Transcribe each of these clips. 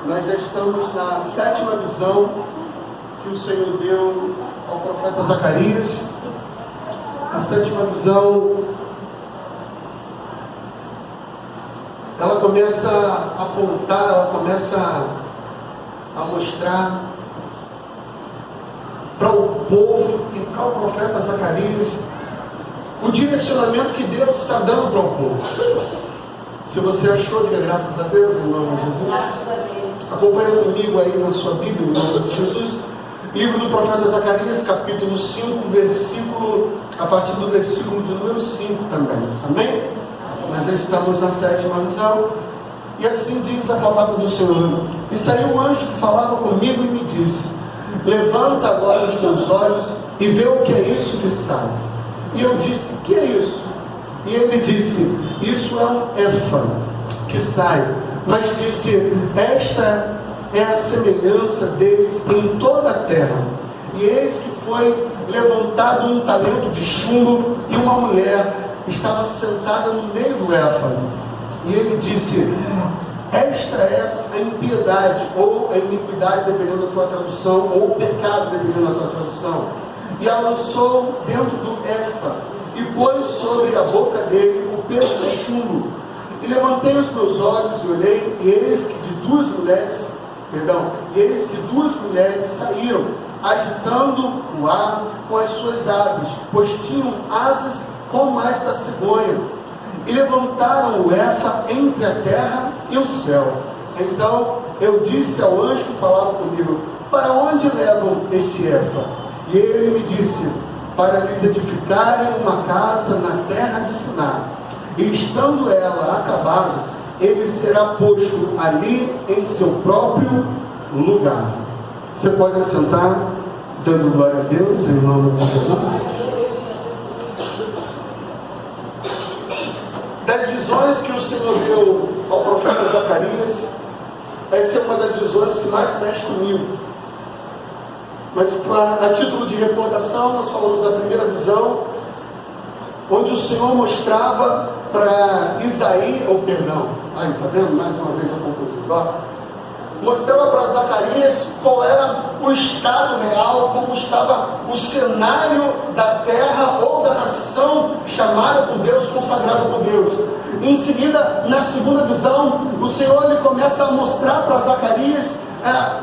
Nós já estamos na 7ª visão que o Senhor deu ao profeta Zacarias. A 7ª visão, ela começa a apontar, ela começa a mostrar para o povo e para o profeta Zacarias o direcionamento que Deus está dando para o povo. Se você achou, diga graças a Deus, em nome de Jesus. Acompanhe comigo aí na sua Bíblia, em nome de Jesus. Livro do profeta Zacarias, capítulo 5, a partir do versículo de número 5 também. Amém? Nós já estamos na 7ª visão. E assim diz a palavra do Senhor. E saiu um anjo que falava comigo e me disse: levanta agora os teus olhos e vê o que é isso que sai. E eu disse: que é isso? E ele disse: isso é um éfa que sai. Mas disse: esta é a semelhança deles em toda a terra. E eis que foi levantado um talento de chumbo, e uma mulher estava sentada no meio do éfa. E ele disse: esta é a impiedade, ou a iniquidade, dependendo da tua tradução, ou o pecado, dependendo da tua tradução. E a lançou dentro do éfa, e pôs sobre a boca dele o peso de chumbo. E levantei os meus olhos e olhei, e eis que duas mulheres saíram, agitando o ar com as suas asas, pois tinham asas como as da cegonha. E levantaram o éfa entre a terra e o céu. Então eu disse ao anjo que falava comigo: para onde levam este éfa? E ele me disse: para lhes edificarem uma casa na terra de Siná. E estando ela acabada, ele será posto ali em seu próprio lugar. Você pode assentar, dando glória a Deus, em nome de Jesus. Das visões que o Senhor deu ao profeta Zacarias, essa é uma das visões que mais mexe comigo. Mas a título de recordação, nós falamos da primeira visão, onde o Senhor mostrava para Isaías, está vendo? Mais uma vez eu confundi. Mostrava para Zacarias qual era o estado real, como estava o cenário da terra ou da nação chamada por Deus, consagrada por Deus. Em seguida, na segunda visão, o Senhor ele começa a mostrar para Zacarias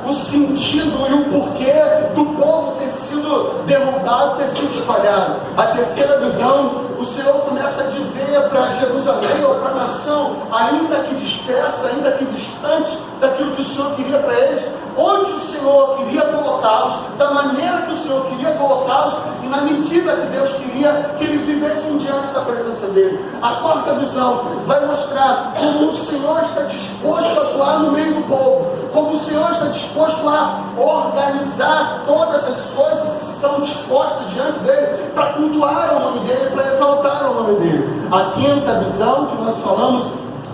o sentido e o porquê do povo ter sido derrubado, ter sido espalhado. A terceira visão, o Senhor começa a dizer para Jerusalém ou para a nação, ainda que dispersa, ainda que distante daquilo que o Senhor queria para eles, onde o Senhor queria colocá-los, da maneira que o Senhor queria colocá-los e na medida que Deus queria que eles vivessem diante da presença dele. A quarta visão vai mostrar como o Senhor está disposto a atuar no meio do povo, como o Senhor está disposto a organizar todas as coisas que são dispostas diante dele para cultuar o nome dele, para exaltar o nome dele. A quinta visão que nós falamos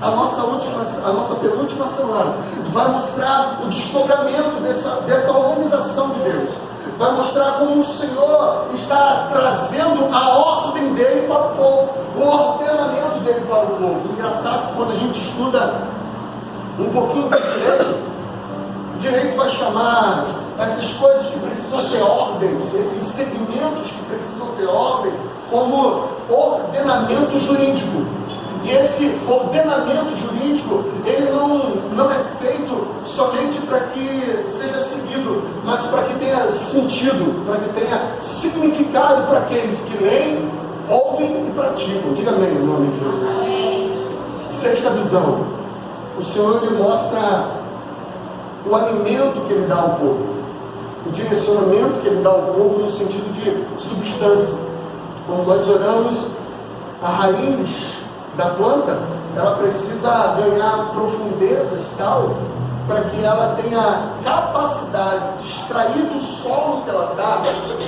a nossa penúltima semana vai mostrar o desdobramento dessa organização de Deus. Vai mostrar como o Senhor está trazendo a ordem dele para o povo, o ordenamento dele para o povo. Engraçado que quando a gente estuda um pouquinho de direito vai chamar essas coisas que precisam ter ordem, esses sedimentos que precisam ter ordem, como ordenamento jurídico. E esse ordenamento jurídico, ele não é feito somente para que seja seguido, mas para que tenha sentido, para que tenha significado para aqueles que leem, ouvem e praticam. Diga amém, em nome de Jesus. Sexta visão, o Senhor ele mostra o alimento que ele dá ao povo, o direcionamento que ele dá ao povo no sentido de substância. Quando nós oramos, a raiz da planta, ela precisa ganhar profundezas tal, para que ela tenha capacidade de extrair do solo que ela dá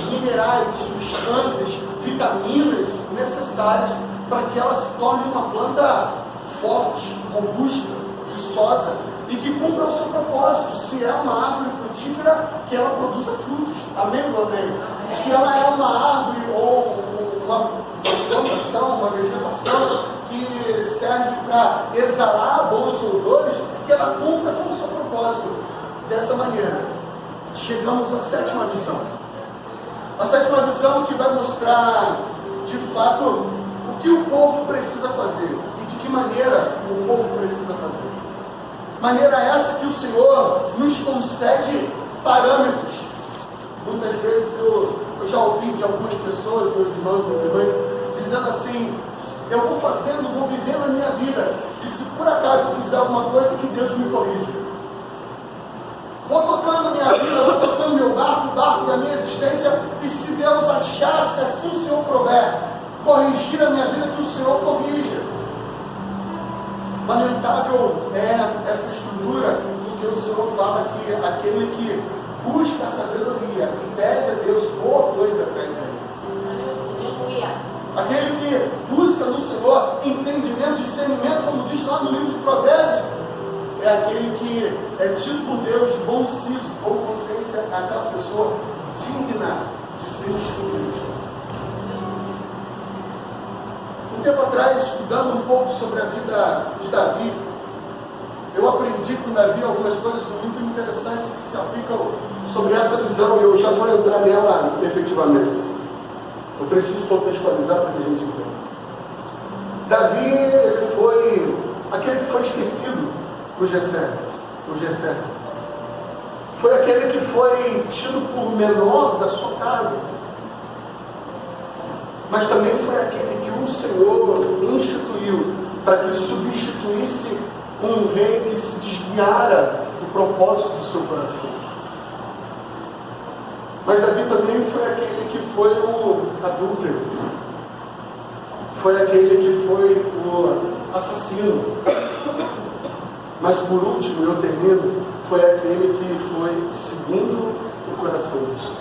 minerais, substâncias, vitaminas necessárias para que ela se torne uma planta forte, robusta, viçosa e que cumpra o seu propósito. Se é uma árvore frutífera, que ela produza frutos. Amém ou amém? Se ela é uma árvore ou uma plantação, uma vegetação que serve para exalar bons odores, que ela cumpra com o seu propósito. propósito dessa maneira, chegamos à 7ª visão. A 7ª visão que vai mostrar, de fato, o que o povo precisa fazer e de que maneira o povo precisa fazer. Maneira essa que o Senhor nos concede parâmetros. Muitas vezes eu já ouvi de algumas pessoas, meus irmãos, minhas irmãs, dizendo assim: eu vou fazendo, vou vivendo a minha vida, e se por acaso eu fizer alguma coisa, que Deus me corrija. Vou tocando a minha vida, vou tocando meu barco, o barco da minha existência, e se Deus achasse, assim o Senhor prover, corrigir a minha vida, que o Senhor corrija. Lamentável é essa estrutura, porque o Senhor fala que aquele que busca a sabedoria e pede a Deus, boa coisa pede a Ele. Aquele que busca no Senhor entendimento, discernimento, como diz lá no livro de Provérbios, é aquele que é tido por Deus de bom siso, bom consciência, é aquela pessoa digna de ser instruída. Um tempo atrás, estudando um pouco sobre a vida de Davi, eu aprendi com Davi algumas coisas muito interessantes que se aplicam sobre essa visão, e eu já vou entrar nela efetivamente. Eu preciso contextualizar para que a gente entenda. Davi, ele foi aquele que foi esquecido por Jessé. Foi aquele que foi tido por menor da sua casa. Mas também foi aquele que o Senhor instituiu para que substituísse um rei que se desviara do propósito do seu coração. Mas Davi também foi aquele que foi o adúltero. Foi aquele que foi o assassino. Mas por último, eu termino, foi aquele que foi segundo o coração de Deus.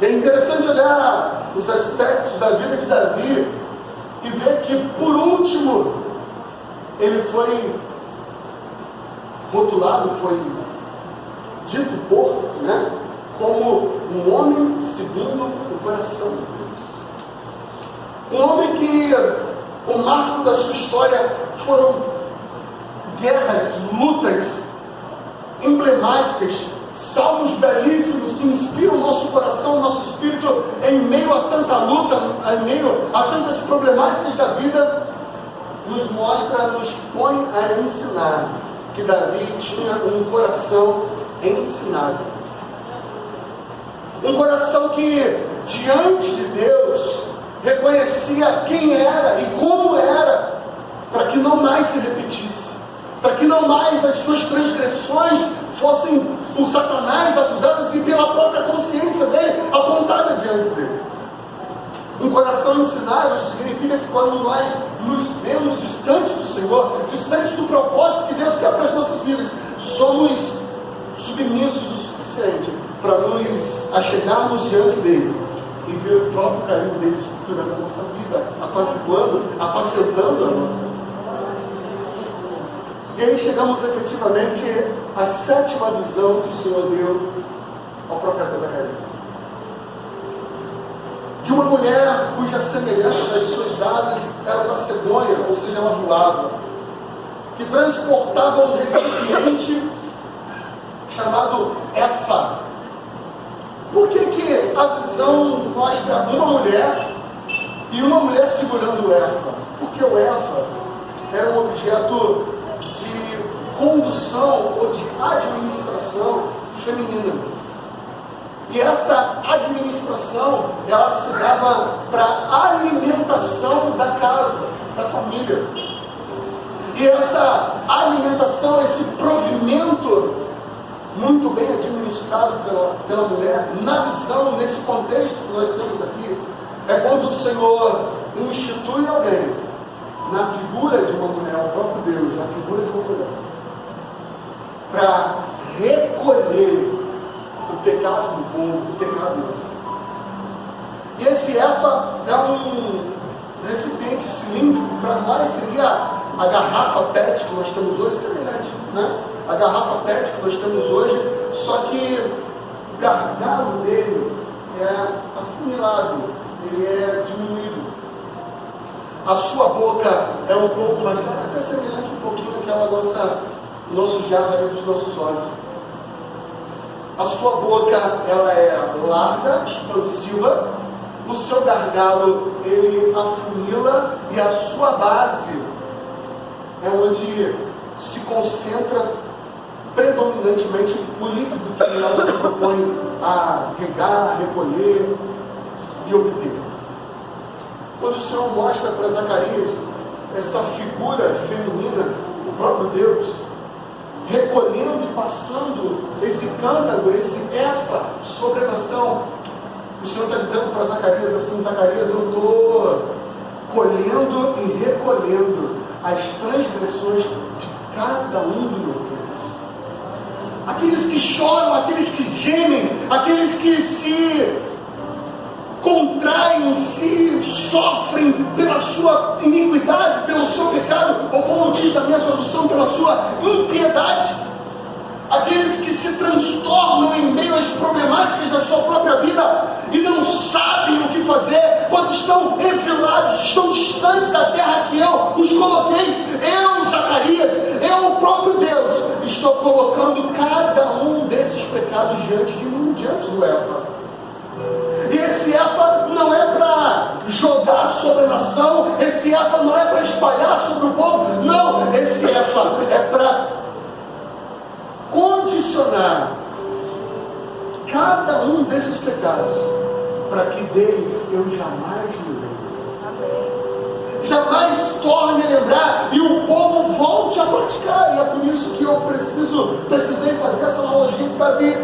É interessante olhar os aspectos da vida de Davi e ver que, por último, ele foi rotulado, foi dito por, como um homem segundo o coração de Deus. Um homem que o marco da sua história foram guerras, lutas emblemáticas, salmos belíssimos que inspiram o nosso coração, o nosso espírito, em meio a tanta luta, em meio a tantas problemáticas da vida, nos mostra, nos põe a ensinar que Davi tinha um coração ensinável. Um coração que, diante de Deus, reconhecia quem era e como era, para que não mais se repetisse, para que não mais as suas transgressões fossem por Satanás acusadas e pela própria consciência dele apontada diante dele. Um coração ensinável significa que quando nós nos vemos distantes do Senhor, distantes do propósito que Deus quer para as nossas vidas, somos submissos o suficiente para nos achegarmos diante dele e ver o próprio carinho dele estruturando a nossa vida, apaciguando, apacentando a nossa vida. E aí chegamos efetivamente à 7ª visão que o Senhor deu ao profeta Zacarias. De uma mulher cuja semelhança das suas asas era uma cegonha, ou seja, ela voava, que transportava um recipiente chamado Efa. Por que a visão mostra uma mulher e uma mulher segurando o Efa? Porque o Efa era um objeto de condução ou de administração feminina. E essa administração, ela se dava para a alimentação da casa, da família. E essa alimentação, esse provimento, muito bem administrado pela mulher, na visão, nesse contexto que nós temos aqui, é quando o Senhor institui alguém, na figura de uma mulher, o próprio Deus, na figura de uma mulher, para recolher o pecado do povo, o pecado nosso. E esse Efa é um recipiente cilíndrico, para nós seria a garrafa PET que nós temos hoje, semelhante, a garrafa PET que nós temos hoje, só que o gargalo dele é afunilado, ele é diminuído. A sua boca é um pouco mais, até semelhante um pouquinho àquela nossa o nosso jarro dos nossos olhos. A sua boca, ela é larga, expansiva, o seu gargalo, ele afunila, e a sua base é onde se concentra predominantemente o líquido que ela se propõe a regar, a recolher e obter. Quando o Senhor mostra para Zacarias essa figura feminina, o próprio Deus, recolhendo e passando esse cântaro, esse éfa sobre a nação, o Senhor está dizendo para Zacarias assim: Zacarias, eu estou colhendo e recolhendo as transgressões de cada um do meu povo. Aqueles que choram, aqueles que gemem, aqueles que se contraem, se sofrem pela sua iniquidade, pelo seu pecado, ou como diz a minha tradução, pela sua impiedade, aqueles que se transtornam em meio às problemáticas da sua própria vida e não sabem o que fazer, pois estão exilados, estão distantes da terra que eu os coloquei. Eu, Zacarias, eu, o próprio Deus, estou colocando cada um desses pecados diante de mim, diante do Éfa. E esse éfa não é para jogar sobre a nação, esse éfa não é para espalhar sobre o povo, não, esse éfa é para condicionar cada um desses pecados, para que deles eu jamais me lembre. Jamais torne a lembrar e o povo volte a praticar. E é por isso que eu precisei fazer essa analogia de Davi.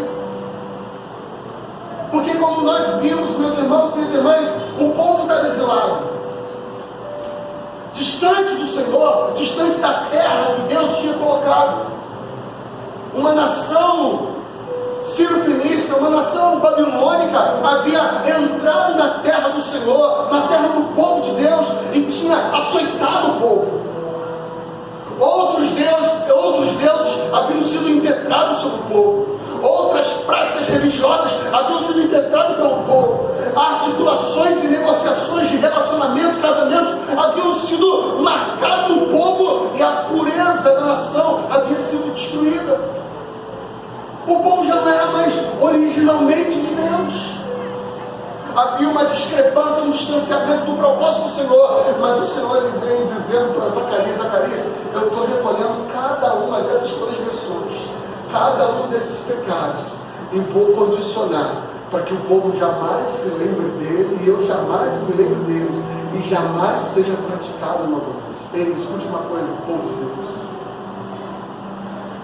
Porque como nós vimos, meus irmãos e minhas irmãs, o povo está exilado, distante do Senhor, distante da terra que Deus tinha colocado. Uma nação sírio-fenícia, uma nação babilônica, havia entrado na terra do Senhor, na terra do povo de Deus, e tinha açoitado o povo. Outros deuses haviam sido impetrados sobre o povo. Outras práticas religiosas haviam sido impetradas pelo povo. Articulações e negociações de relacionamento, casamentos, haviam sido marcadas no povo, e a pureza da nação havia sido destruída. O povo já não era mais originalmente de Deus. Havia uma discrepância, um distanciamento do propósito do Senhor. Mas o Senhor, ele vem dizendo para Zacarias: Zacarias, eu estou recolhendo cada uma dessas transgressões, cada um desses pecados, e vou condicionar para que o povo jamais se lembre dele, e eu jamais me lembre deles, e jamais seja praticado novamente. Ei, escute uma coisa, povo de Deus.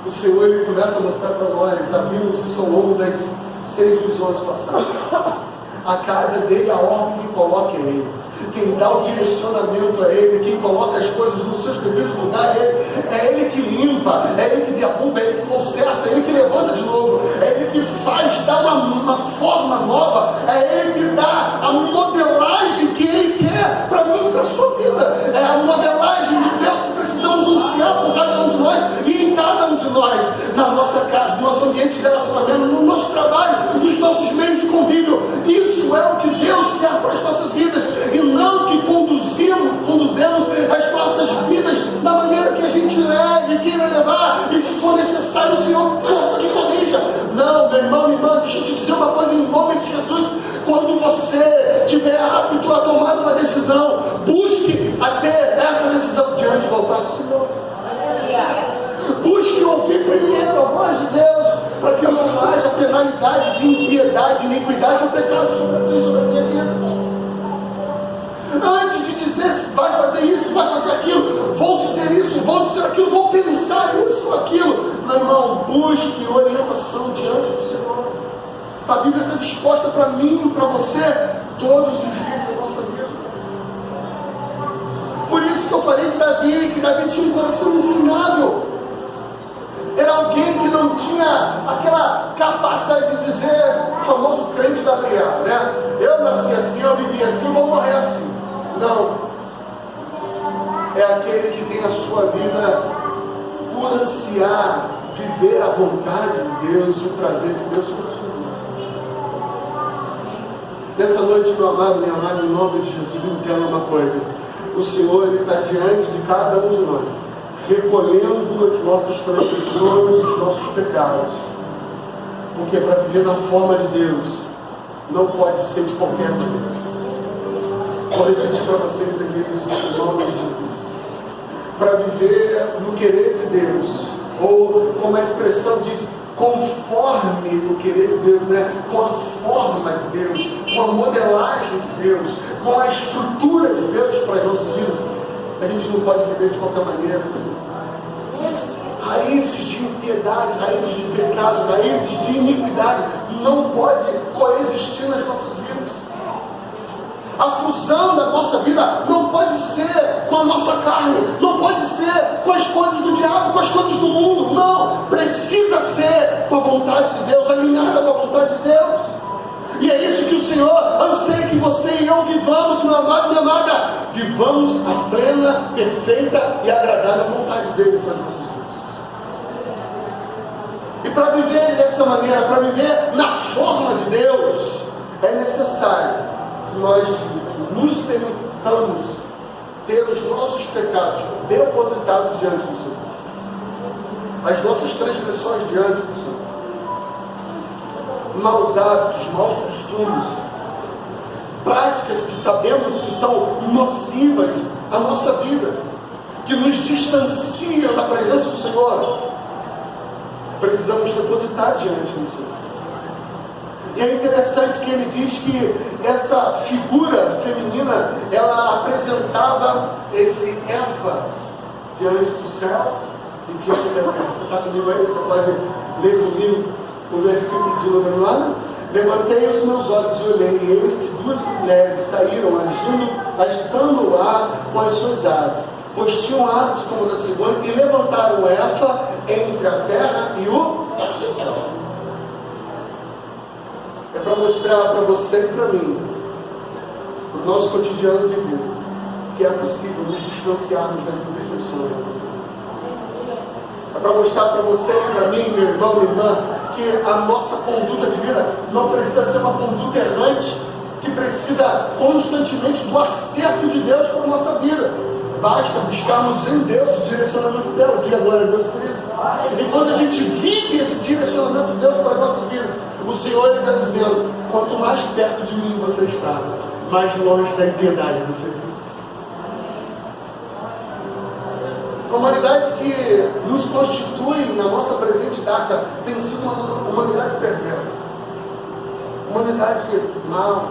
O Senhor, ele começa a mostrar para nós, já vimos isso ao longo das 6 visões passadas. A casa dele, a ordem que coloca é ele. Quem dá o direcionamento é ele, quem coloca as coisas nos seus devidos lugares é ele. É ele que limpa, é ele que derruba, é ele que conserta, é ele que levanta de novo, é ele que faz, dá uma forma nova, é ele que dá a modelagem que ele quer para mim e para a sua vida. É a modelagem de Deus que precisamos ansiar por cada um de nós e em cada um de nós, na nossa casa, no nosso ambiente de relacionamento, no nosso trabalho, nos nossos meios de convívio. Isso é o que Deus quer para as nossas vidas, e não que conduzemos as nossas vidas da maneira que a gente leve, queira levar, e se for necessário o Senhor que corrija. Não, meu irmão, minha irmã, deixa eu te dizer uma coisa em nome de Jesus: quando você tiver apto a tomar uma decisão, busque até essa decisão diante do altar do Senhor. Busque ouvir primeiro a voz de Deus, para que não haja penalidade de impiedade, iniquidade ou pecado sobre a minha vida. Antes de dizer se vai fazer isso, vai fazer aquilo, vou dizer isso, vou dizer aquilo, vou pensar isso ou aquilo, meu irmão, busque orientação diante do Senhor. A Bíblia está disposta para mim e para você todos os dias da nossa vida. Por isso que eu falei de Davi, que Davi tinha um coração ensinável. Era alguém que não tinha aquela capacidade de dizer, o famoso crente Gabriel, né? Eu nasci assim, eu vivi assim, vou morrer assim. Não. É aquele que tem a sua vida por ansiar viver a vontade de Deus e o prazer de Deus para a sua vida. Nessa noite, meu amado, minha amada, em nome de Jesus, entenda uma coisa: o Senhor, ele está diante de cada um de nós, recolhendo as nossas transgressões, os nossos pecados. Porque para viver na forma de Deus, não pode ser de qualquer maneira. Vou repetir para vocês aqui em nome de Jesus. Para viver no querer de Deus, ou como a expressão diz, conforme o querer de Deus, né? Com a forma de Deus, com a modelagem de Deus, com a estrutura de Deus para as nossas vidas, a gente não pode viver de qualquer maneira. Raízes de impiedade, raízes de pecado, raízes de iniquidade não pode coexistir nas nossas vidas. A fusão da nossa vida não pode ser com a nossa carne, não pode ser com as coisas do diabo, com as coisas do mundo, não, precisa ser com a vontade de Deus, alinhada com a vontade de Deus. E é isso que o Senhor anseia que você e eu vivamos, meu amado e minha amada, vivamos a plena, perfeita e agradável vontade dele para as nossas vidas. E para viver dessa maneira, para viver na forma de Deus, é necessário que nós nos permitamos ter os nossos pecados depositados diante do Senhor, as nossas transgressões diante do Senhor, maus hábitos, maus costumes, práticas que sabemos que são nocivas à nossa vida, que nos distanciam da presença do Senhor, precisamos depositar diante do Senhor. E é interessante que ele diz que essa figura feminina, ela apresentava esse éfa diante do céu e diante da terra. Você está comigo aí? Você pode ler comigo o versículo de número 9? Levantei os meus olhos e olhei, e eis que duas mulheres saíram agitando o ar com as suas asas, pois tinham asas como da cegonha, e levantaram o éfa entre a terra e o céu. É para mostrar para você e para mim, o nosso cotidiano de vida, que é possível nos distanciarmos das imperfeições da nossa vida. É para mostrar para você e para mim, meu irmão, minha irmã, que a nossa conduta de vida não precisa ser uma conduta errante, que precisa constantemente do acerto de Deus para a nossa vida. Basta buscarmos em Deus o direcionamento dela. Diga glória a Deus por isso. E quando a gente vive esse direcionamento de Deus para as nossas vidas, o Senhor está dizendo: quanto mais perto de mim você está, mais longe da impiedade você vive. A humanidade que nos constitui na nossa presente data tem sido uma humanidade perversa, humanidade má,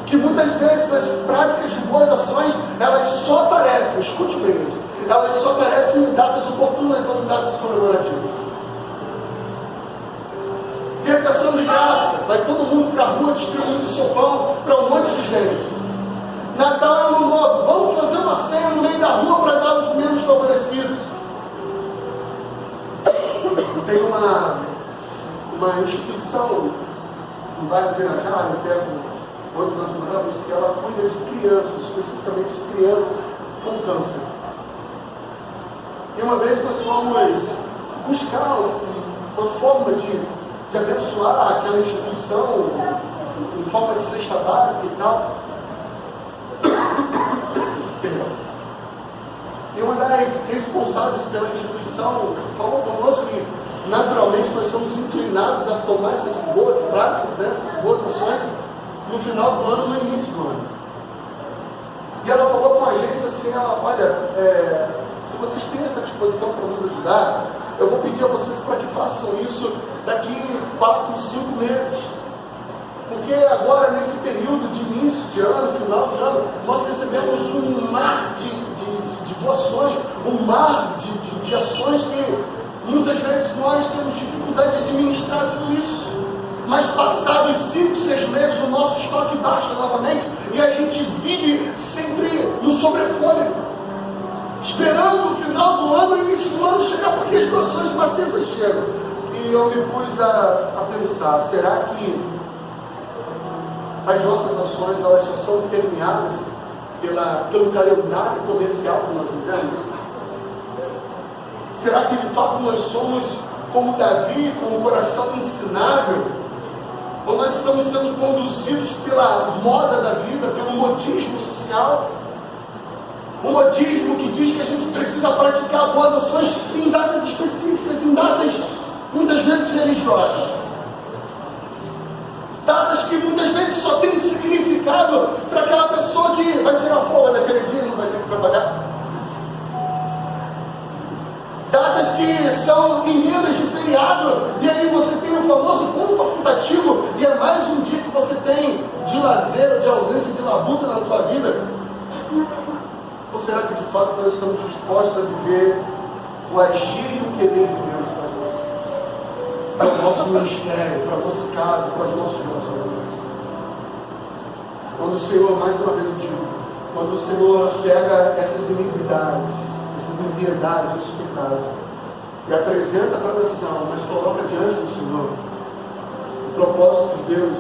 que muitas vezes as práticas de boas ações, elas só aparecem, escute bem isso, elas só aparecem em datas oportunas ou em datas comemorativas. Dia de ação de graça, vai todo mundo para a rua distribuindo sopão para um monte de gente. Natal é Ano Novo, vamos fazer uma ceia no meio da rua para dar aos menos favorecidos. Tem uma instituição no bairro de Irajá, perto onde nós moramos, que ela cuida de crianças, especificamente de crianças com câncer. E uma vez nós fomos buscar uma forma de abençoar aquela instituição em forma de cesta básica e tal. E uma das responsáveis pela instituição falou conosco que naturalmente nós somos inclinados a tomar essas boas práticas, né, essas boas ações no final do ano, no início do ano. E ela falou com a gente assim: olha, se vocês têm essa disposição para nos ajudar, eu vou pedir a vocês para que façam isso daqui 4, 5 meses. Porque agora, nesse período de início de ano, final de ano, nós recebemos um mar de doações, um mar de ações que muitas vezes nós temos dificuldade de administrar tudo isso. Mas passados 5, 6 meses, o nosso estoque baixa novamente e a gente vive sempre no sobrefôlego, esperando o final do ano, o início do ano chegar, porque as doações maciças chegam. E eu me pus a pensar: será que as nossas ações, elas só são permeadas pelo calendário comercial que nós vivemos? Será que de fato nós somos como Davi, com o coração ensinável? Ou nós estamos sendo conduzidos pela moda da vida, pelo modismo social? O modismo que diz que a gente precisa praticar boas ações em datas específicas, em datas muitas vezes religiosas. Datas que muitas vezes só tem significado para aquela pessoa que vai tirar folga daquele dia e não vai ter que trabalhar. Datas que são emendas de feriado, e aí você tem o famoso ponto facultativo, e é mais um dia que você tem de lazer, de ausência, de labuta na tua vida. Ou será que de fato nós estamos dispostos a viver o agir e o querer de Deus para o nosso ministério, para a nossa casa, para os nossos relacionamentos? Quando o Senhor, mais uma vez eu digo, quando o Senhor pega essas iniquidades, essas impiedades, esses pecados, e apresenta para a nação, mas coloca diante do Senhor, o propósito de Deus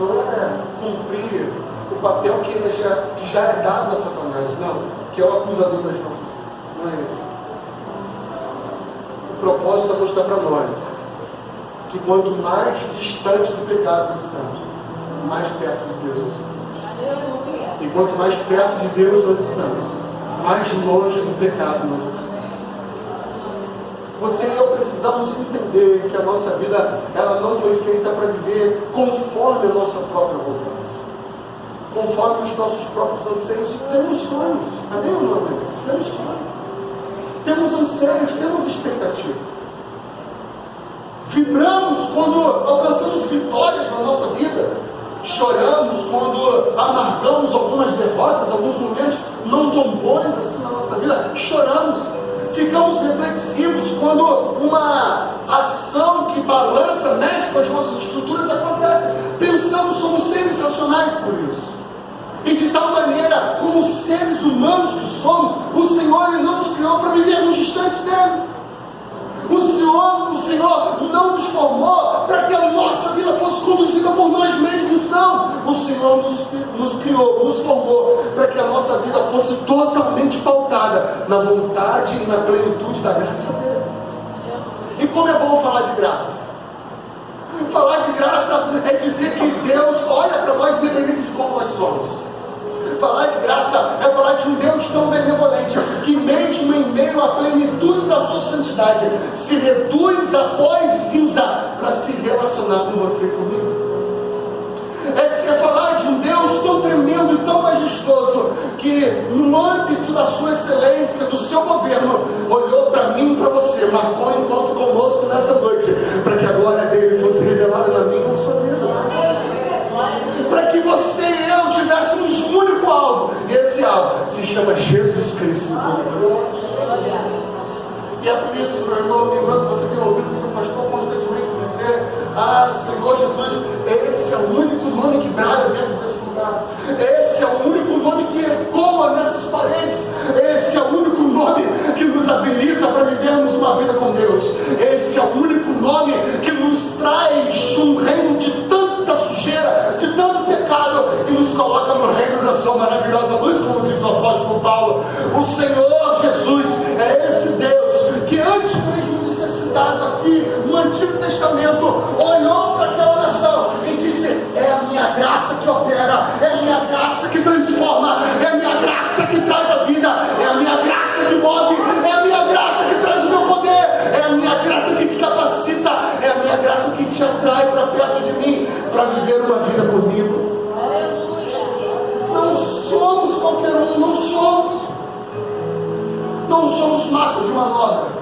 não é cumprir o papel que já é dado a Satanás, não, que é o acusador das nossas vidas. Não é esse. O propósito é mostrar para nós que quanto mais distante do pecado nós estamos, mais perto de Deus nós estamos. E quanto mais perto de Deus nós estamos, mais longe do pecado nós estamos. Você e eu precisamos entender que a nossa vida, ela não foi feita para viver conforme a nossa própria vontade, conforme os nossos próprios anseios. Temos sonhos, amém ou não, amém? Temos sonhos, temos anseios, temos expectativas. Vibramos quando alcançamos vitórias na nossa vida, choramos quando amargamos algumas derrotas, alguns momentos não tão bons assim na nossa vida, choramos. Ficamos reflexivos quando uma ação que balança, mexe com as nossas estruturas acontece. Pensamos, somos seres racionais por isso. E de tal maneira, como seres humanos que somos, o Senhor não nos criou para vivermos distantes dele. O Senhor não nos formou para que a nossa vida fosse conduzida por nós mesmos, não. O Senhor nos criou, nos formou para que a nossa vida fosse totalmente pautada na vontade e na plenitude da graça dele. E como é bom falar de graça. Falar de graça é dizer que Deus olha para nós independente de como nós somos. Falar de graça é falar de um Deus tão benevolente que mesmo em meio à plenitude da sua santidade se reduz a pó e cinza para se relacionar com você e comigo. É falar de um Deus tão tremendo e tão majestoso que no âmbito da sua excelência, do seu governo, olhou para mim e para você, marcou um encontro conosco nessa noite, para que a glória dele fosse revelada na minha e na sua vida. Para que você e eu tivéssemos um único alvo, e esse alvo se chama Jesus Cristo. E é por isso, meu irmão, lembrando que você tem ouvido o seu pastor constantemente dizer: ah, Senhor Jesus, esse é o único nome que brada dentro desse lugar, esse é o único nome que ecoa nessas paredes, esse é o único nome que nos habilita para vivermos uma vida com Deus, esse é o único nome que nos traz um reino de tanta sujeira, de tanto pecado, e nos coloca no reino da sua maravilhosa luz, como diz o apóstolo Paulo. O Senhor Jesus é esse Deus que antes mesmo de ser citado aqui no Antigo Testamento, olhou para aquela nação e disse: é a minha graça que opera, é a minha graça que transforma, é a minha graça que traz a vida, é a minha graça que move, é a minha graça que traz o meu poder, é a minha graça que te capacita, é a minha graça que te atrai para perto de mim, para viver uma vida comigo. Não somos qualquer um, não somos massa de manobra.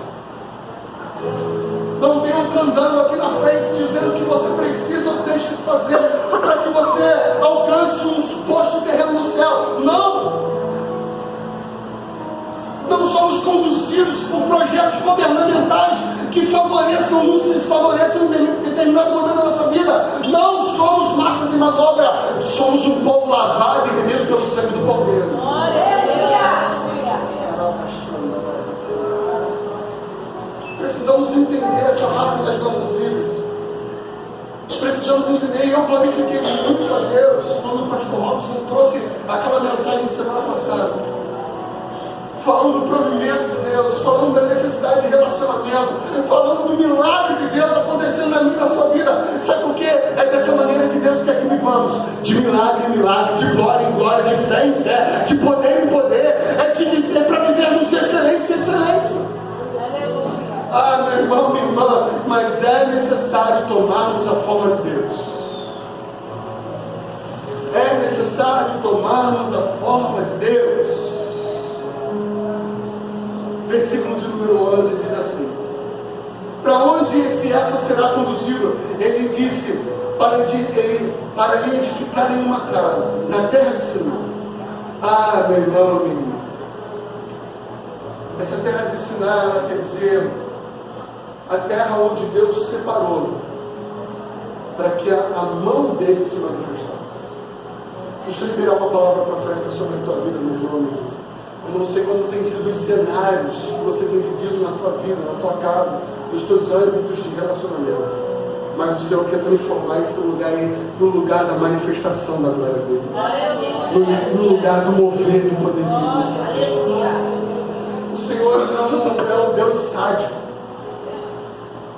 Não tem um candando aqui na frente dizendo o que você precisa ou deixa de fazer para que você alcance um suposto terreno no céu. Não somos conduzidos por projetos governamentais que favoreçam uns e desfavoreçam em determinado momento da nossa vida. Não somos massa de manobra, somos um povo lavado e remido pelo sangue do Cordeiro. Precisamos entender essa marca das nossas vidas. Precisamos entender, e eu glorifiquei muito a Deus quando o pastor Robson trouxe aquela mensagem semana passada, falando do provimento de Deus, falando da necessidade de relacionamento, falando do milagre de Deus acontecendo na minha e na sua vida. Sabe por quê? É dessa maneira que Deus quer que vivamos de milagre em milagre, de glória em glória, de fé em fé, de poder em poder. É para vivermos de excelência em excelência. Ah, meu irmão, minha irmã, mas é necessário tomarmos a forma de Deus. É necessário tomarmos a forma de Deus. Versículo de número 11 diz assim: para onde esse Éfa será conduzido? Ele disse, para lhe edificar em uma casa, na terra de Siná. Ah, meu irmão, minha irmã, essa terra de Siná, ela quer dizer a terra onde Deus separou para que a mão dele se manifestasse. Deixa eu liberar uma palavra profética sobre a tua vida, meu irmão. Eu não sei como tem sido os cenários que você tem vivido na tua vida, na tua casa, nos teus âmbitos de relacionamento, mas o Senhor quer transformar esse lugar aí no lugar da manifestação da glória dele, no lugar do mover do poder dele. O Senhor não é um Deus sádico.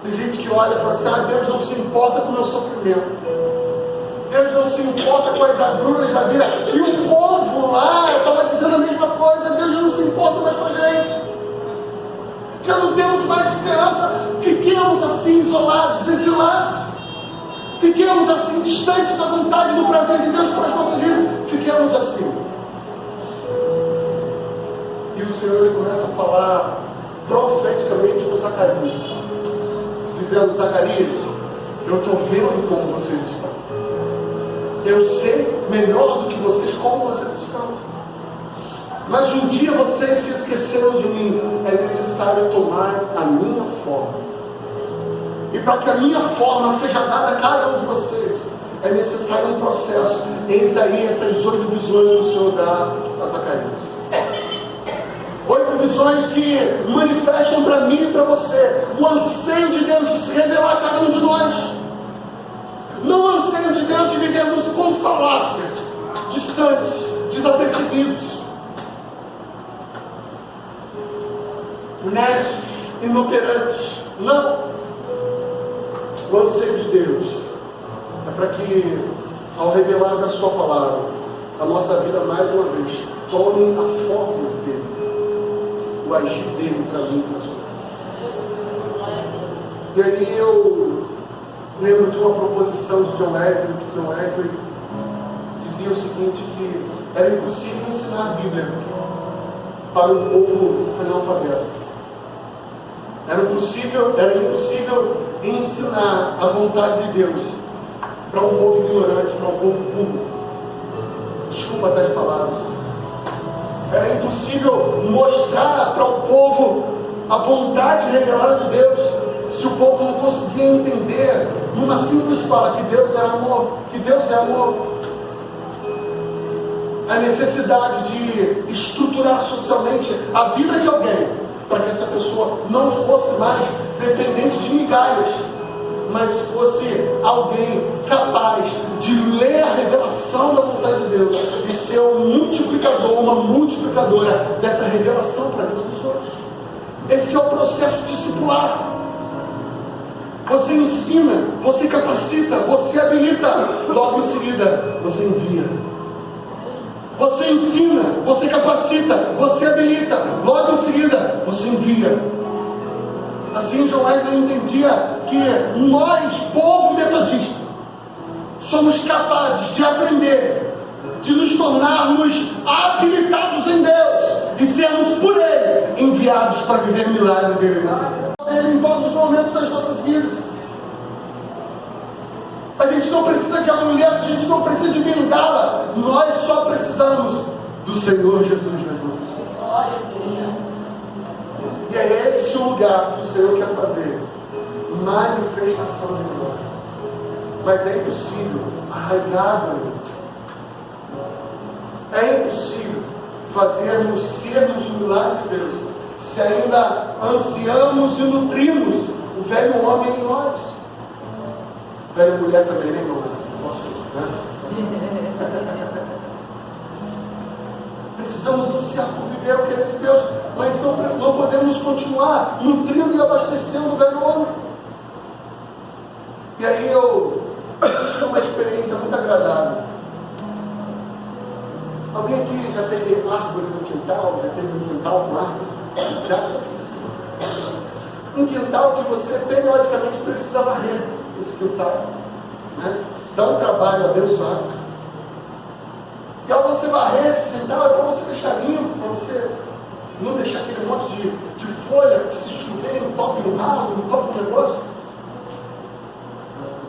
Tem gente que olha e fala assim: ah, Deus não se importa com o meu sofrimento, Deus não se importa com as agruras da vida. E o povo lá estava dizendo a mesma coisa: Deus não se importa mais com a gente, já não temos mais esperança. Fiquemos assim isolados, exilados, fiquemos assim distantes da vontade e do prazer de Deus para as nossas vidas, fiquemos assim. E o Senhor ele começa a falar profeticamente com Zacarias, dizendo: Zacarias, eu estou vendo como vocês estão, eu sei melhor do que vocês como vocês estão, mas um dia vocês se esqueceram de mim. É necessário tomar a minha forma, e para que a minha forma seja dada a cada um de vocês, é necessário um processo. Eis aí essas 8 visões que o Senhor dá a Zacarias. 8 visões que manifestam para mim e para você o anseio de Deus de se revelar a cada um de nós. Não o anseio de Deus de vivermos com falácias, distantes, desapercebidos, necios, inoperantes. Não. O anseio de Deus é para que, ao revelar da sua palavra, a nossa vida mais uma vez tome a forma dele, o agir dele para mim e para sua. E aí eu lembro de uma proposição de John Wesley, que John Wesley dizia o seguinte, que era impossível ensinar a Bíblia para um povo analfabeto. Era impossível ensinar a vontade de Deus para um povo ignorante, para um povo burro. Desculpa das palavras. Era impossível mostrar para o povo a vontade revelada de Deus se o povo não conseguia entender numa simples fala que Deus é amor, que Deus é amor. A necessidade de estruturar socialmente a vida de alguém para que essa pessoa não fosse mais dependente de migalhas, mas fosse alguém capaz de ler a revelação da vontade de Deus e ser um multiplicador, uma multiplicadora dessa revelação para a vida dos outros. Esse é o processo discipular. Você ensina, você capacita, você habilita, logo em seguida você envia. Você ensina, você capacita, você habilita, logo em seguida você envia. Assim John Wesley entendia que nós, povo metodista, somos capazes de aprender, de nos tornarmos habilitados em Deus e sermos por Ele enviados para viver milagre dele nessa terra. Ele em todos os momentos das nossas vidas. A gente não precisa de amuleto, a gente não precisa de bengala, nós só precisamos do Senhor Jesus nas nossas vidas. E é esse o lugar que o Senhor quer fazer manifestação de glória. Mas é impossível arraigado ali. É impossível sermos o milagre de Deus se ainda ansiamos e nutrimos o velho homem em nós. Velha mulher também, né, irmão? Precisamos ansiar por viver o querer de Deus, mas não podemos continuar nutrindo e abastecendo o velho homem. E aí eu a gente tem uma experiência muito agradável. Alguém aqui já teve árvore no quintal? Já teve um quintal com árvore? Já? Um quintal que você periodicamente precisa varrer esse quintal, né? Dá um trabalho abençoado. E ao você varrer esse quintal, é para você deixar limpo, para você não deixar aquele monte de folha que se chover, não toque no ralo, não toque no negócio.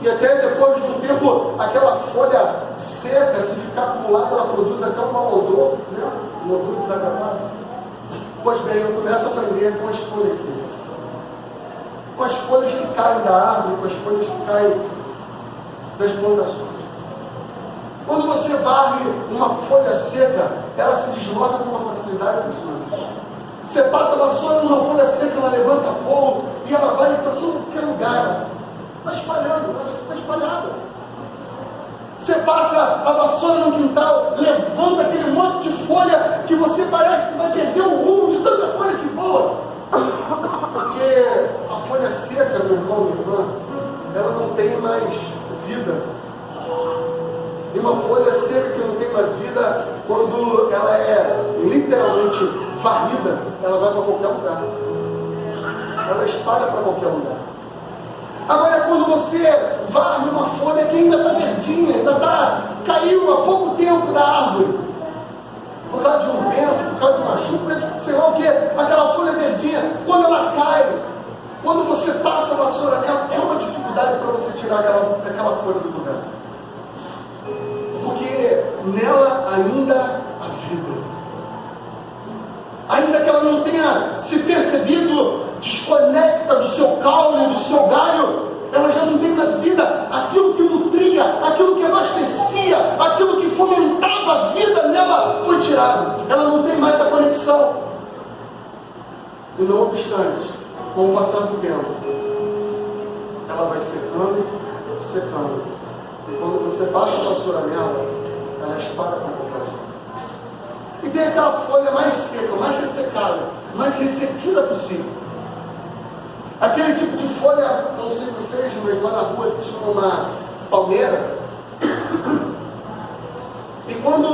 E até depois de um tempo, aquela folha seca, se ficar acumulada, ela produz até um mau odor, né? Um odor desagradável. Pois bem, eu começo a aprender com as folhas secas. Com as folhas que caem da árvore, com as folhas que caem das plantações. Quando você varre uma folha seca, ela se desloca com uma facilidade absurda. Você passa a vassoura numa folha seca, ela levanta fogo e ela vai para todo que é lugar. Vai espalhando, vai espalhada. Você passa a vassoura no quintal, levanta aquele monte de folha que você parece que vai perder o rumo de tanta folha que voa. Porque a folha seca, meu irmão, minha irmã, ela não tem mais vida. E uma folha seca que não tem mais vida, quando ela é literalmente varrida, ela vai para qualquer lugar. Ela espalha para qualquer lugar. Agora, quando você varre uma folha que ainda está verdinha, caiu há pouco tempo da árvore, por causa de um vento, por causa de uma chuva, por causa de sei lá o que, aquela folha verdinha, quando ela cai, quando você passa a vassoura nela, é uma dificuldade para você tirar aquela folha do lugar. Porque nela ainda há vida. Ainda que ela não tenha se percebido, desconecta do seu caule, do seu galho, ela já não tem mais vida. Aquilo que nutria, aquilo que abastecia, aquilo que fomentava a vida nela foi tirado. Ela não tem mais a conexão. E não obstante, com o passar do tempo, ela vai secando, secando. E quando você passa a vassoura nela, ela espalha para qualquer lugar. E tem aquela folha mais seca, mais ressecada, mais ressequida possível. Aquele tipo de folha, não sei vocês, mas lá na rua tinha uma palmeira. E quando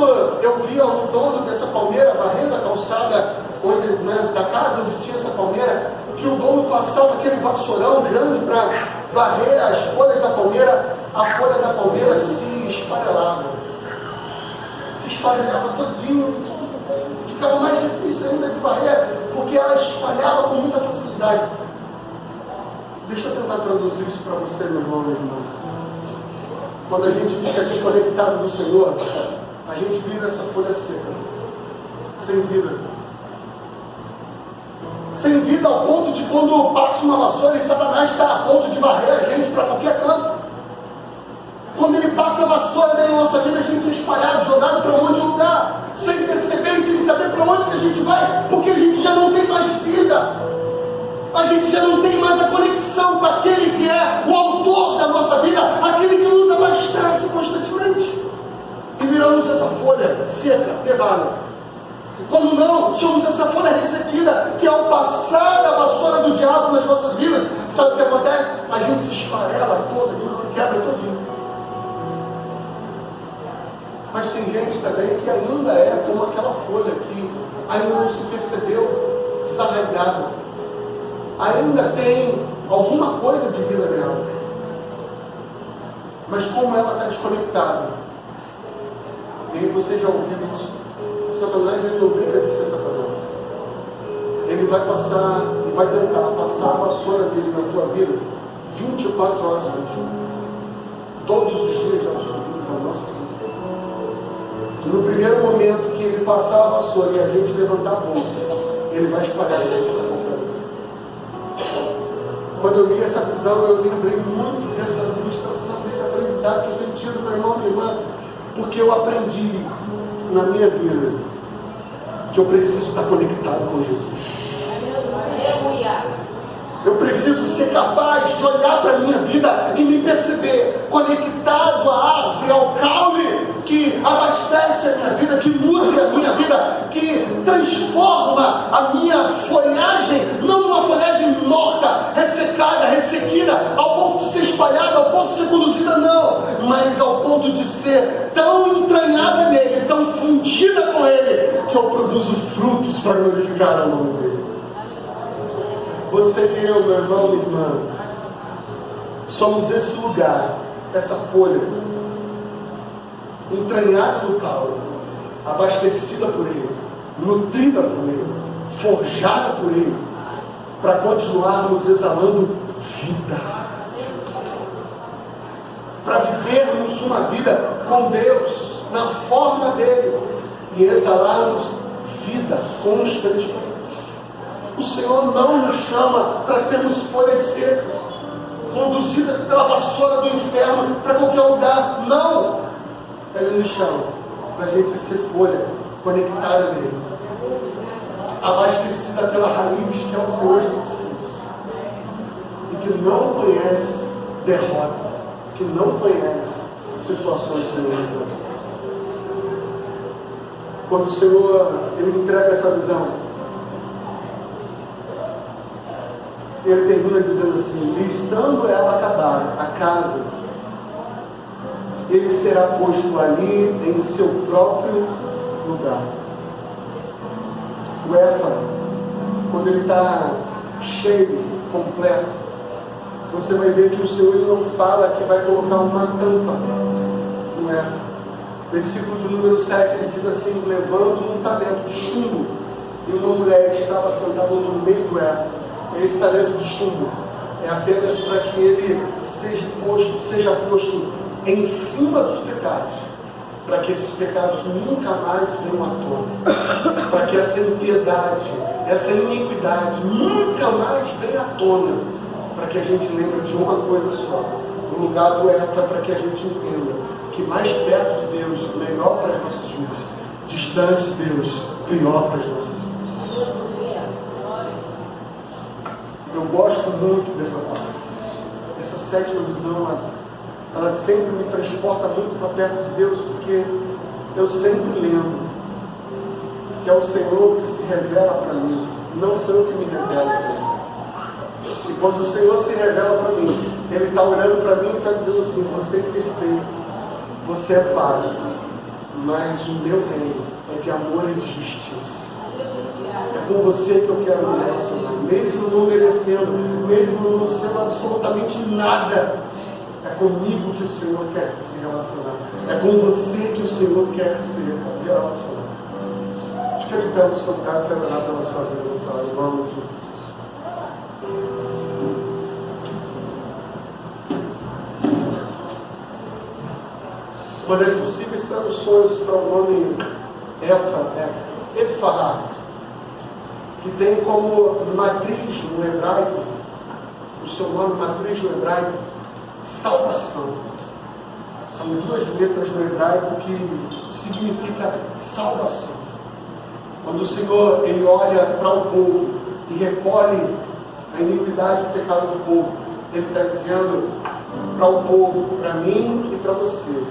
eu via o dono dessa palmeira varrendo a calçada da casa onde tinha essa palmeira, que o dono passava aquele vassourão grande para varrer as folhas da palmeira, a folha da palmeira se esfarelava. Se esfarelava todinho. Ficava mais difícil ainda de varrer, porque ela espalhava com muita facilidade. Deixa eu tentar traduzir isso para você, meu irmão, minha irmã. Quando a gente fica desconectado do Senhor, a gente vira essa folha seca, sem vida. Sem vida ao ponto de quando passa uma vassoura e Satanás está a ponto de varrer a gente para qualquer canto. Quando ele passa a vassoura dentro da nossa vida, a gente é espalhado, jogado para um monte de lugar, sem perceber e sem saber para onde que a gente vai, porque a gente já não tem mais vida. A gente já não tem mais a conexão com aquele que é o autor da nossa vida, aquele que nos abastece constantemente. E viramos essa folha seca, levada. Quando não, somos essa folha ressequida, que ao passar da vassoura do diabo nas nossas vidas, sabe o que acontece? A gente se esfarela toda, a gente se quebra todinho. Mas tem gente também que ainda é como aquela folha que ainda não se percebeu desarraigada. Ainda tem alguma coisa de vida nela. Mas como ela está desconectada, e você já ouviu isso, o Satanás ele não brinca de ser Satanás. Ele vai passar, e vai tentar passar a vassoura dele na tua vida 24 horas por dia. Todos os dias da sua vida, da nossa vida. No primeiro momento que ele passar a vassoura e a gente levantar a voz, ele vai espalhar a gente para qualquer lugar. Quando eu li essa visão, eu lembrei muito dessa ilustração, desse aprendizado que eu tenho tido, meu irmão, minha irmã, porque eu aprendi na minha vida que eu preciso estar conectado com Jesus. Eu preciso ser capaz de olhar para a minha vida e me perceber conectado à árvore, ao caule que abastece a minha vida, que nutre a minha vida, que transforma a minha folhagem, não uma folhagem morta, ressecada, ressequida, ao ponto de ser espalhada ao ponto de ser conduzida, não, mas ao ponto de ser tão entranhada nele, tão fundida com ele, que eu produzo frutos para glorificar o nome dele. Você e eu, meu irmão, minha irmã, somos esse lugar, essa folha, entranhada no caule, abastecida por ele, nutrida por ele, forjada por ele, para continuarmos exalando vida, para vivermos uma vida com Deus, na forma dele, e exalarmos vida constantemente. O Senhor não nos chama para sermos folhas secas, conduzidas pela vassoura do inferno para qualquer lugar. Não! Ele nos chama para a gente ser folha conectada nele, abastecida pela raiz que é o Senhor Jesus Cristo, e que não conhece derrota, que não conhece situações ruins. Quando o Senhor ele me entrega essa visão, ele termina dizendo assim: e estando ela acabada, a casa, ele será posto ali em seu próprio lugar. O éfaro, quando ele está cheio, completo, você vai ver que o Senhor ele não fala que vai colocar uma tampa no éfaro. Versículo de número 7, ele diz assim: levando um talento de chumbo, e uma mulher estava sentada no meio do éfaro. Esse talento de chumbo é apenas para que ele seja posto em cima dos pecados, para que esses pecados nunca mais venham à tona, para que essa impiedade, essa iniquidade nunca mais venha à tona, para que a gente lembre de uma coisa só: o lugar do éfaro, para que a gente entenda que mais perto de Deus, melhor para as nossas vidas; distante de Deus, pior para as nossas vidas. Eu gosto muito dessa parte. Essa sétima visão, ela sempre me transporta muito para perto de Deus, porque eu sempre lembro que é o Senhor que se revela para mim, não sou eu que me revelo para Ele. E quando o Senhor se revela para mim, Ele está olhando para mim e está dizendo assim: você é perfeito, você é falho, mas o meu reino é de amor e de justiça. É com você que eu quero me relacionar, mesmo não merecendo, mesmo não sendo absolutamente nada. É comigo que o Senhor quer se relacionar. É com você que o Senhor quer se relacionar. Fica de pé no seu lugar, quero orar pela sua vida nessa hora, em nome de Jesus. Uma das possíveis traduções para o nome Ephah, que tem como matriz no hebraico, o seu nome matriz no hebraico, salvação. São duas letras no hebraico que significa salvação. Quando o Senhor ele olha para o povo e recolhe a iniquidade e o pecado do povo, Ele está dizendo para o povo, para mim e para você: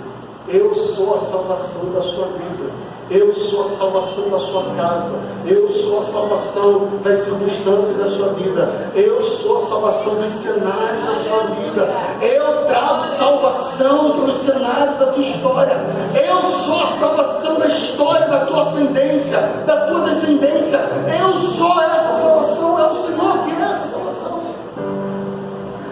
eu sou a salvação da sua vida. Eu sou a salvação da sua casa. Eu sou a salvação das circunstâncias da sua vida. Eu sou a salvação dos cenários da sua vida. Eu trago salvação para os cenários da tua história. Eu sou a salvação da história da tua ascendência, da tua descendência. Eu sou essa salvação. É o Senhor que é essa salvação.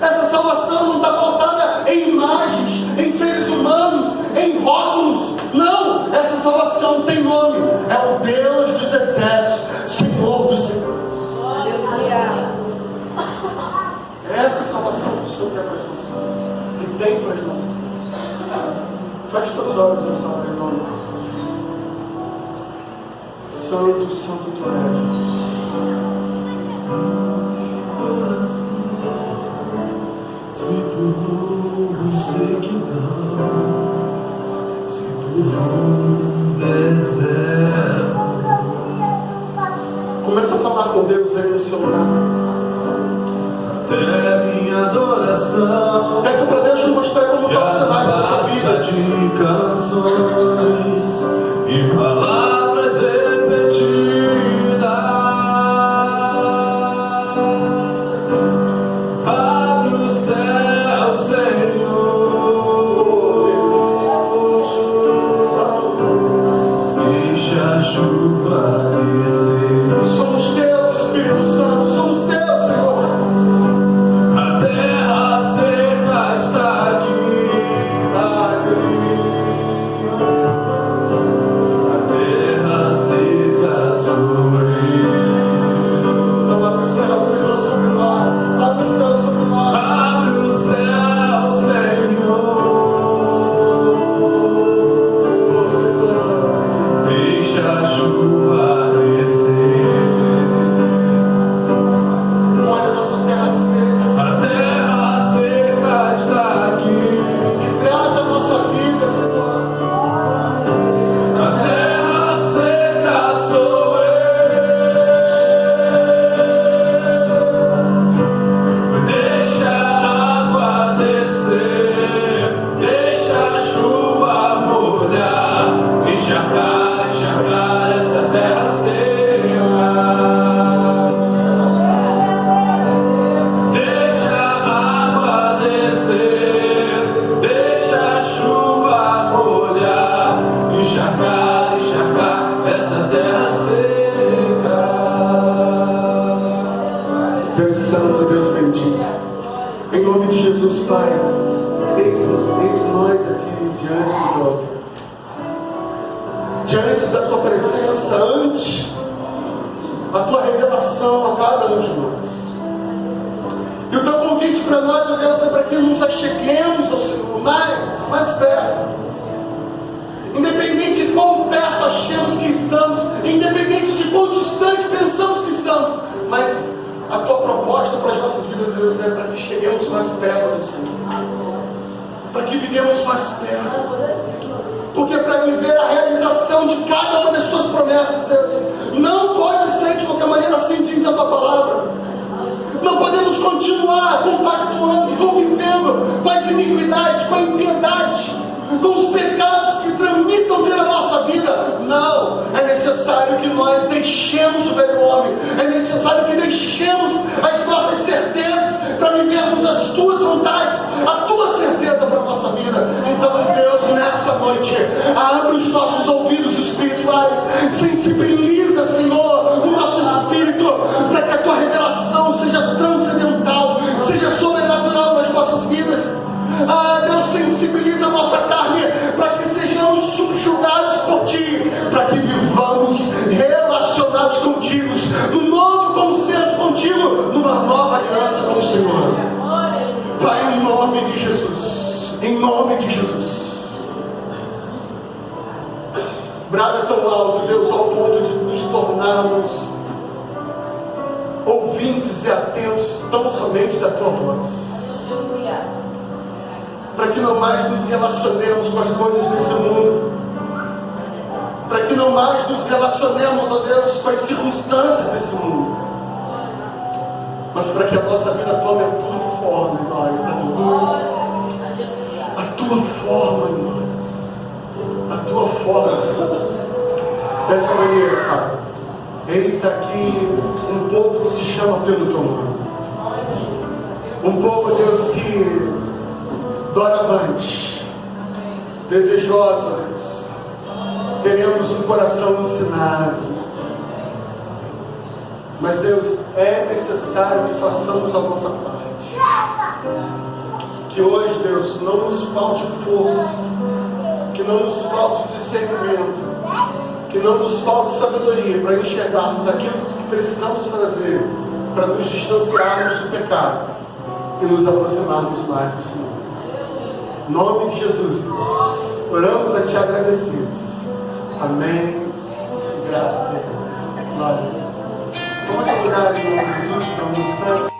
Essa salvação não está pautada em imagens, em seres humanos, em rótulos. Não, essa salvação tem nome. É o Deus dos exércitos, Senhor dos senhores. Aleluia. Essa salvação que o Senhor quer para as nossas vidas, e tem para as nossas vidas. Feche teus olhos nessa hora, em nome de Jesus. Santo, Santo tu és. Se tu sei que não. Começa a falar com Deus aí no seu lugar. Até minha adoração. Peça para Deus te mostrar como está o cenário da sua vida. De canções e palavras repetidas. Abre os céus, Senhor. Deus Santo, Deus bendito, em nome de Jesus, Pai, eis nós aqui diante do altar, diante da Tua presença, ante a Tua revelação a cada um de nós. E o Teu convite para nós, ó Deus, é para que nos acheguemos ao Senhor mais perto. Independente de quão perto achamos que estamos, independente de quão distante pensamos que estamos, mas a Tua proposta para as nossas vidas, Deus, é para que cheguemos mais perto do Senhor, para que vivemos mais perto, porque para viver a realização de cada uma das Tuas promessas, Deus, não pode ser de qualquer maneira, assim diz a Tua palavra. Não podemos continuar compactuando, convivendo com as iniquidades, com a impiedade, com os pecados que tramitam pela nossa vida. Não, é necessário que nós deixemos o velho homem, é necessário que deixemos as nossas certezas para vivermos as Tuas vontades, a Tua certeza para a nossa vida. Então, Deus, nessa noite, abre os nossos ouvidos espirituais, sensibiliza, Senhor, o nosso espírito, para que a Tua revelação seja transcendental, seja sobrenatural nas nossas vidas. Deus, sensibiliza a nossa carne para que sejamos subjugados por Ti, para que vivamos relacionados contigo, num novo concerto contigo, numa nova aliança com o Senhor. Pai, em nome de Jesus, em nome de Jesus, brada tão alto, Deus, ao ponto de nos tornarmos ouvintes e atentos tão somente da Tua voz, para que não mais nos relacionemos com as coisas desse mundo, para que não mais nos relacionemos, ó Deus, com as circunstâncias desse mundo, mas para que a nossa vida tome a Tua forma em nós, amor. A Tua forma em nós, a Tua forma em nós. Dessa maneira, Pai, eis aqui um povo que se chama pelo Teu nome, um povo, Deus, que doravante, desejosas, teremos um coração ensinado, mas Deus, é necessário que façamos a nossa parte, que hoje, Deus, não nos falte força, que não nos falte discernimento, que não nos falte sabedoria para enxergarmos aquilo que precisamos fazer para nos distanciarmos do pecado e nos aproximarmos mais do Senhor. Em nome de Jesus, Deus, oramos a Te agradecidos. Amém. E graças a Deus. Glória a Deus. Vamos adorar em nome de Jesus por um instante.